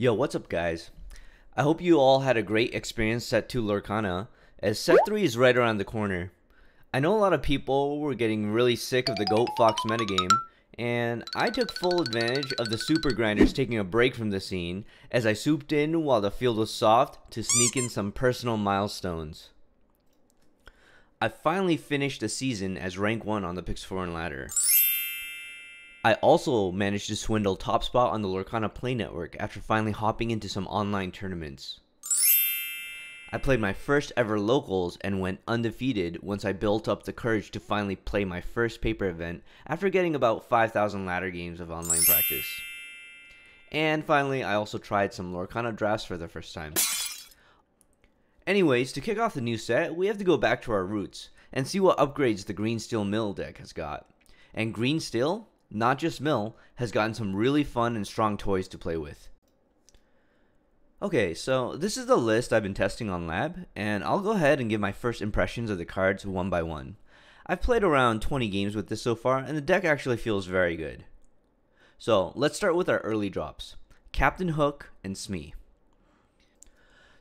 Yo, what's up guys? I hope you all had a great experience set 2 Lorcana, as set 3 is right around the corner. I know a lot of people were getting really sick of the Goat Fox metagame, and I took full advantage of the super grinders taking a break from the scene as I swooped in while the field was soft to sneak in some personal milestones. I finally finished the season as rank 1 on the Pixelforeign ladder. I also managed to swindle top spot on the Lorcana Play Network after finally hopping into some online tournaments. I played my first ever locals and went undefeated once I built up the courage to finally play my first paper event after getting about 5,000 ladder games of online practice. And finally, I also tried some Lorcana drafts for the first time. Anyways, to kick off the new set, we have to go back to our roots and see what upgrades the Green Steel Mill deck has got. And Green Steel, not just Mill, has gotten some really fun and strong toys to play with. Okay, so this is the list I've been testing on Lab, and I'll go ahead and give my first impressions of the cards one by one. I've played around 20 games with this so far, and the deck actually feels very good. So, let's start with our early drops. Captain Hook and Smee.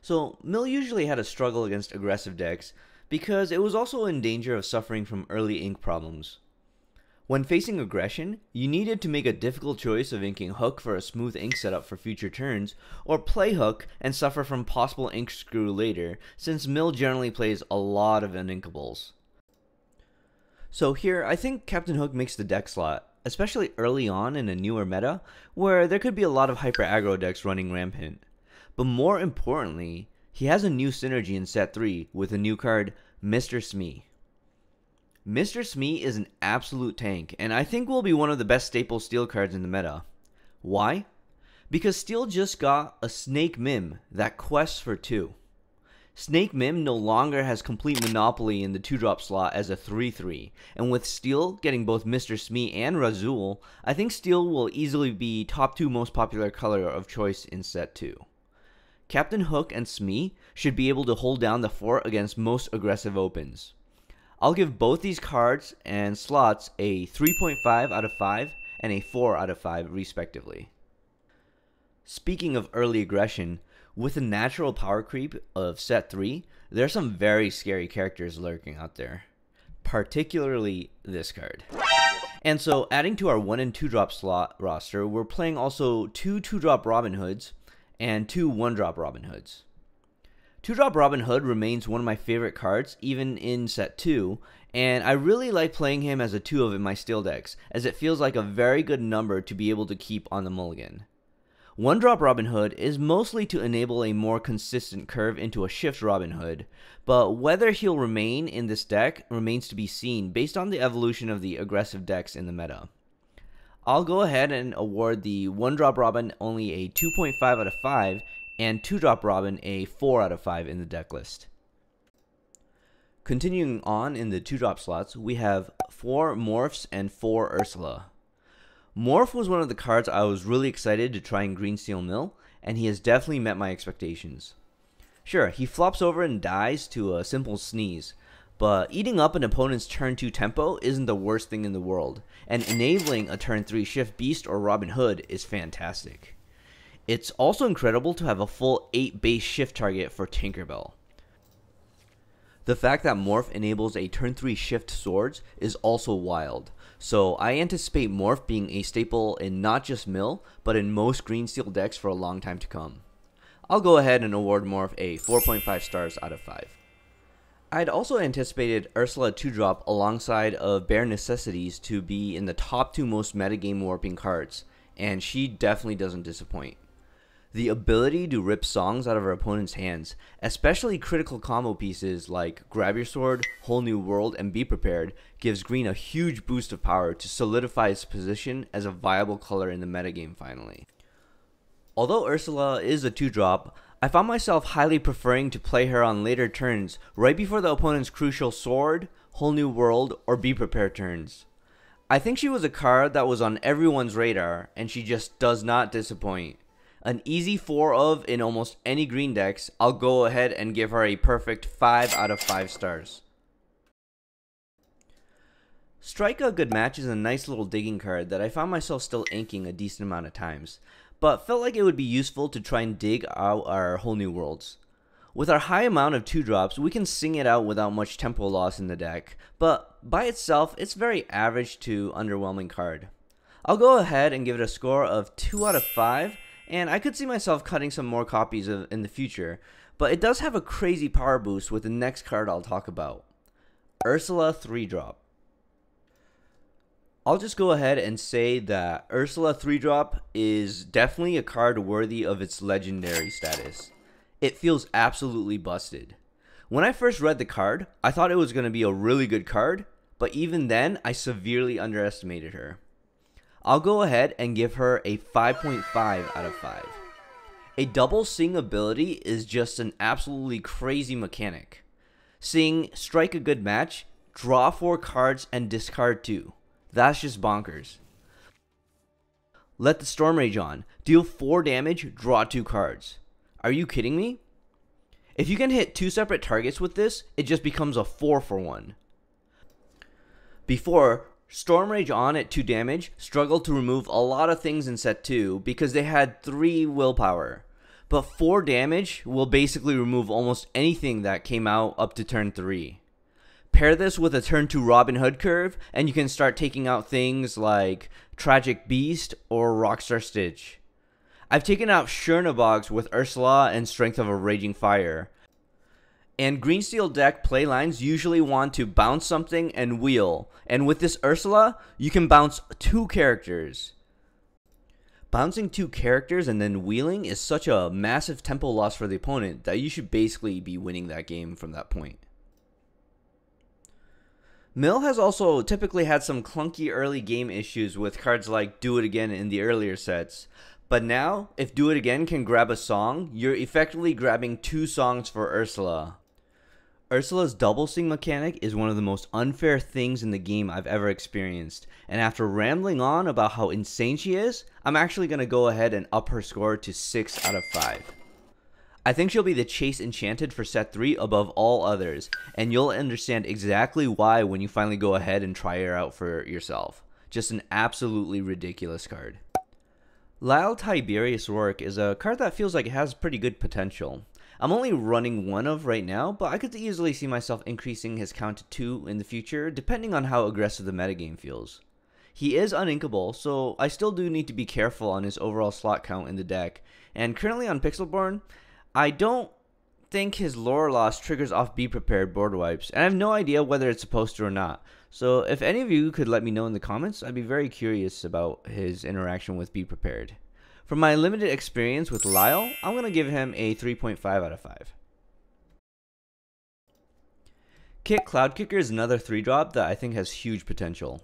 So, Mill usually had a struggle against aggressive decks, because it was also in danger of suffering from early ink problems. When facing aggression, you needed to make a difficult choice of inking Hook for a smooth ink setup for future turns, or play Hook and suffer from possible ink screw later, since Mill generally plays a lot of uninkables. So here, I think Captain Hook makes the deck slot, especially early on in a newer meta, where there could be a lot of hyper aggro decks running rampant. But more importantly, he has a new synergy in set 3 with a new card, Mr. Smee. Mr. Smee is an absolute tank, and I think will be one of the best staple steel cards in the meta. Why? Because steel just got a Snake Mim that quests for 2. Snake Mim no longer has complete monopoly in the 2-drop slot as a 3/3, and with steel getting both Mr. Smee and Razul, I think steel will easily be top 2 most popular color of choice in set 2. Captain Hook and Smee should be able to hold down the fort against most aggressive opens. I'll give both these cards and slots a 3.5 out of 5 and a 4 out of 5 respectively. Speaking of early aggression, with the natural power creep of set 3, there are some very scary characters lurking out there. Particularly this card. And so adding to our 1 and 2 drop slot roster, we're playing also 2 2-drop Robin Hoods and 2 1-drop Robin Hoods. 2-drop Robin Hood remains one of my favorite cards, even in set 2, and I really like playing him as a 2 of in my steel decks, as it feels like a very good number to be able to keep on the mulligan. 1-drop Robin Hood is mostly to enable a more consistent curve into a shift Robin Hood, but whether he'll remain in this deck remains to be seen based on the evolution of the aggressive decks in the meta. I'll go ahead and award the 1-drop Robin only a 2.5 out of 5, and 2-drop Robin a 4 out of 5 in the deck list. Continuing on in the 2-drop slots, we have 4 Morphs and 4 Ursula. Morph was one of the cards I was really excited to try in Green Steel Mill, and he has definitely met my expectations. Sure, he flops over and dies to a simple sneeze, but eating up an opponent's turn 2 tempo isn't the worst thing in the world, and enabling a turn 3 shift Beast or Robin Hood is fantastic. It's also incredible to have a full 8 base shift target for Tinkerbell. The fact that Morph enables a turn 3 shift swords is also wild, so I anticipate Morph being a staple in not just Mill, but in most Green Steel decks for a long time to come. I'll go ahead and award Morph a 4.5 stars out of 5. I'd also anticipated Ursula 2-drop alongside of Bare Necessities to be in the top 2 most metagame warping cards, and she definitely doesn't disappoint. The ability to rip songs out of her opponent's hands, especially critical combo pieces like Grab Your Sword, Whole New World, and Be Prepared, gives Green a huge boost of power to solidify its position as a viable color in the metagame finally. Although Ursula is a 2-drop, I found myself highly preferring to play her on later turns right before the opponent's crucial Sword, Whole New World, or Be Prepared turns. I think she was a card that was on everyone's radar, and she just does not disappoint. An easy 4 of in almost any green decks, I'll go ahead and give her a perfect 5 out of 5 stars. Strike a Good Match is a nice little digging card that I found myself still inking a decent amount of times, but felt like it would be useful to try and dig out our whole new worlds. With our high amount of 2-drops, we can sing it out without much tempo loss in the deck, but by itself, it's very average to underwhelming card. I'll go ahead and give it a score of 2 out of 5, and I could see myself cutting some more copies in the future, but it does have a crazy power boost with the next card I'll talk about. Ursula 3-drop. I'll just go ahead and say that Ursula 3-drop is definitely a card worthy of its legendary status. It feels absolutely busted. When I first read the card, I thought it was going to be a really good card, but even then, I severely underestimated her. I'll go ahead and give her a 5.5 out of 5. A double Sing ability is just an absolutely crazy mechanic. Sing, strike a good match, draw 4 cards, and discard 2. That's just bonkers. Let the Storm Rage on, deal 4 damage, draw 2 cards. Are you kidding me? If you can hit 2 separate targets with this, it just becomes a 4 for 1. Before, Storm Rage on at 2 damage struggled to remove a lot of things in set 2 because they had 3 willpower. But 4 damage will basically remove almost anything that came out up to turn 3. Pair this with a turn 2 Robin Hood curve and you can start taking out things like Tragic Beast or Rockstar Stitch. I've taken out Chernobog with Ursula and Strength of a Raging Fire. And Green Steel deck playlines usually want to bounce something and wheel. And with this Ursula, you can bounce 2 characters. Bouncing 2 characters and then wheeling is such a massive tempo loss for the opponent that you should basically be winning that game from that point. Mill has also typically had some clunky early game issues with cards like Do It Again in the earlier sets. But now, if Do It Again can grab a song, you're effectively grabbing 2 songs for Ursula. Ursula's double Sing mechanic is one of the most unfair things in the game I've ever experienced, and after rambling on about how insane she is, I'm actually going to go ahead and up her score to 6 out of 5. I think she'll be the Chase Enchanted for set 3 above all others, and you'll understand exactly why when you finally go ahead and try her out for yourself. Just an absolutely ridiculous card. Lyle Tiberius Rourke is a card that feels like it has pretty good potential. I'm only running 1 of right now, but I could easily see myself increasing his count to 2 in the future, depending on how aggressive the metagame feels. He is uninkable, so I still do need to be careful on his overall slot count in the deck, and currently on Pixelborn, I don't think his lore loss triggers off Be Prepared board wipes, and I have no idea whether it's supposed to or not. So if any of you could let me know in the comments, I'd be very curious about his interaction with Be Prepared. From my limited experience with Lyle, I'm going to give him a 3.5 out of 5. Kit Cloudkicker is another 3-drop that I think has huge potential.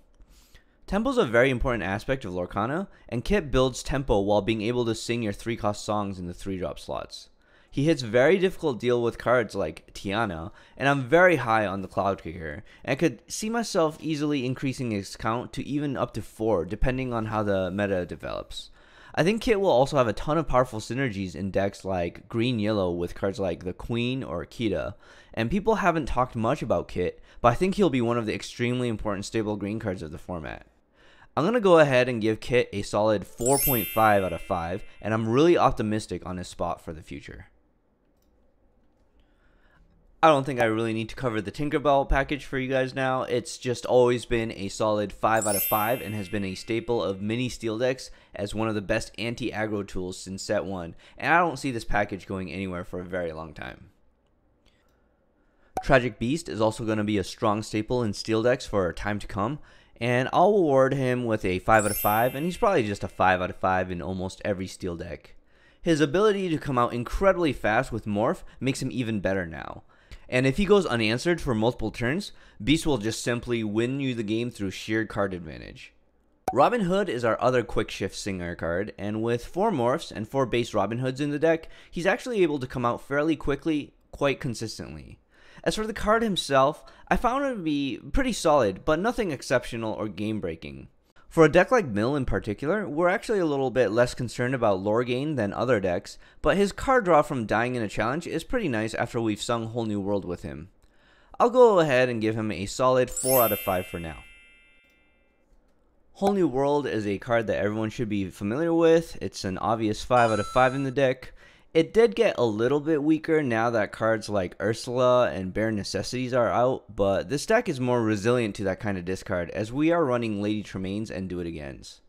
Tempo is a very important aspect of Lorcana, and Kit builds tempo while being able to sing your 3-cost songs in the 3-drop slots. He hits very difficult deal with cards like Tiana, and I'm very high on the Cloudkicker, and I could see myself easily increasing his count to even up to 4 depending on how the meta develops. I think Kit will also have a ton of powerful synergies in decks like Green-Yellow with cards like the Queen or Kita, and people haven't talked much about Kit, but I think he'll be one of the extremely important stable green cards of the format. I'm going to go ahead and give Kit a solid 4.5 out of 5, and I'm really optimistic on his spot for the future. I don't think I really need to cover the Tinkerbell package for you guys now. It's just always been a solid 5 out of 5 and has been a staple of many steel decks as one of the best anti-aggro tools since set 1, and I don't see this package going anywhere for a very long time. Tragic Beast is also going to be a strong staple in steel decks for time to come, and I'll award him with a 5 out of 5, and he's probably just a 5 out of 5 in almost every steel deck. His ability to come out incredibly fast with Morph makes him even better now. And if he goes unanswered for multiple turns, Beast will just simply win you the game through sheer card advantage. Robin Hood is our other quick shift singer card, and with 4 morphs and 4 base Robin Hoods in the deck, he's actually able to come out fairly quickly, quite consistently. As for the card himself, I found it to be pretty solid, but nothing exceptional or game breaking. For a deck like Mill in particular, we're actually a little bit less concerned about lore gain than other decks, but his card draw from dying in a challenge is pretty nice after we've sung Whole New World with him. I'll go ahead and give him a solid 4 out of 5 for now. Whole New World is a card that everyone should be familiar with. It's an obvious 5 out of 5 in the deck. It did get a little bit weaker now that cards like Ursula and Bare Necessities are out, but this deck is more resilient to that kind of discard as we are running Lady Tremaines and Do It Agains.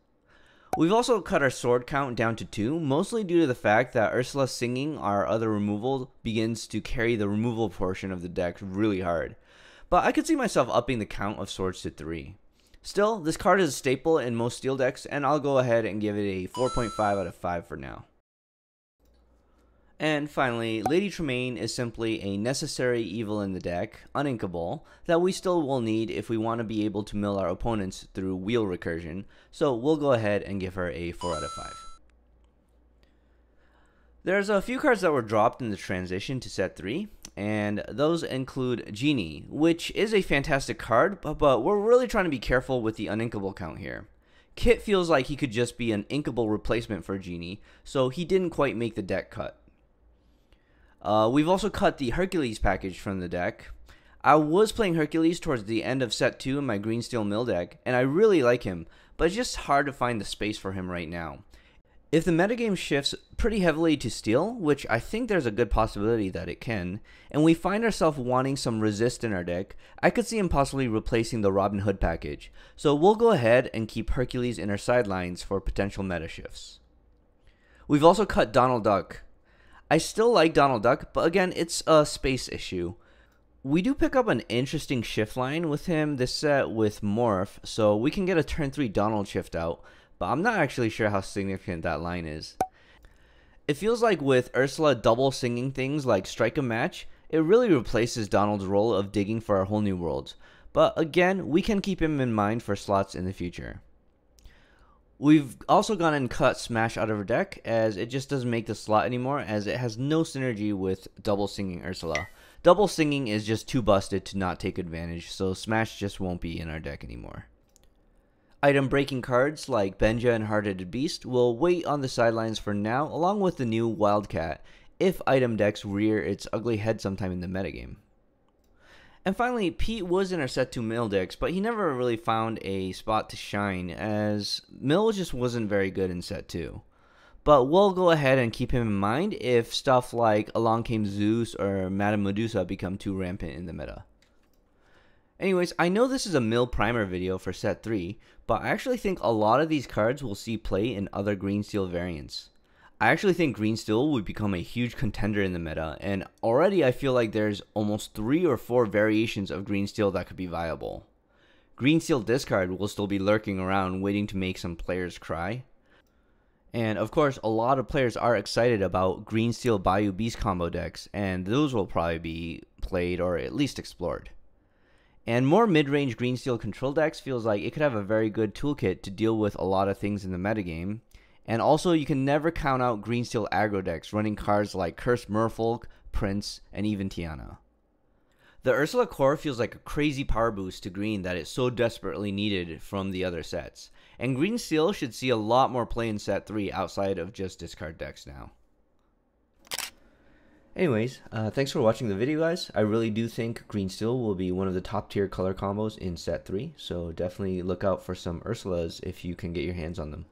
We've also cut our sword count down to 2, mostly due to the fact that Ursula singing our other removal begins to carry the removal portion of the deck really hard. But I could see myself upping the count of swords to 3. Still, this card is a staple in most steel decks, and I'll go ahead and give it a 4.5 out of 5 for now. And finally, Lady Tremaine is simply a necessary evil in the deck, uninkable, that we still will need if we want to be able to mill our opponents through wheel recursion, so we'll go ahead and give her a 4 out of 5. There's a few cards that were dropped in the transition to set 3, and those include Genie, which is a fantastic card, but we're really trying to be careful with the uninkable count here. Kit feels like he could just be an inkable replacement for Genie, so he didn't quite make the deck cut. We've also cut the Hercules package from the deck. I was playing Hercules towards the end of set 2 in my green steel mill deck, and I really like him, but it's just hard to find the space for him right now. If the metagame shifts pretty heavily to steel, which I think there's a good possibility that it can, and we find ourselves wanting some resist in our deck, I could see him possibly replacing the Robin Hood package, so we'll go ahead and keep Hercules in our sidelines for potential meta shifts. We've also cut Donald Duck. I still like Donald Duck, but again, it's a space issue. We do pick up an interesting shift line with him this set with Morph, so we can get a turn 3 Donald shift out, but I'm not actually sure how significant that line is. It feels like with Ursula double singing things like Strike a Match, it really replaces Donald's role of digging for our Whole New Worlds, but again, we can keep him in mind for slots in the future. We've also gone and cut Smash out of our deck, as it just doesn't make the slot anymore, as it has no synergy with double singing Ursula. Double singing is just too busted to not take advantage, so Smash just won't be in our deck anymore. Item breaking cards like Benja and Hard-Headed Beast will wait on the sidelines for now, along with the new Wildcat, if item decks rear its ugly head sometime in the metagame. And finally, Pete was in our set 2 mill decks, but he never really found a spot to shine, as mill just wasn't very good in set 2. But we'll go ahead and keep him in mind if stuff like Along Came Zeus or Madame Medusa become too rampant in the meta. Anyways, I know this is a mill primer video for set 3, but I actually think a lot of these cards will see play in other green steel variants. I actually think green steel would become a huge contender in the meta, and already I feel like there's almost 3 or 4 variations of green steel that could be viable. Green steel discard will still be lurking around waiting to make some players cry. And of course, a lot of players are excited about green steel Bayou Beast combo decks, and those will probably be played or at least explored. And more mid-range green steel control decks feels like it could have a very good toolkit to deal with a lot of things in the metagame. And also, you can never count out green steel aggro decks running cards like Cursed Merfolk, Prince, and even Tiana. The Ursula core feels like a crazy power boost to green that it so desperately needed from the other sets. And green steel should see a lot more play in set 3 outside of just discard decks now. Anyways, thanks for watching the video, guys. I really do think green steel will be one of the top tier color combos in set 3, so definitely look out for some Ursulas if you can get your hands on them.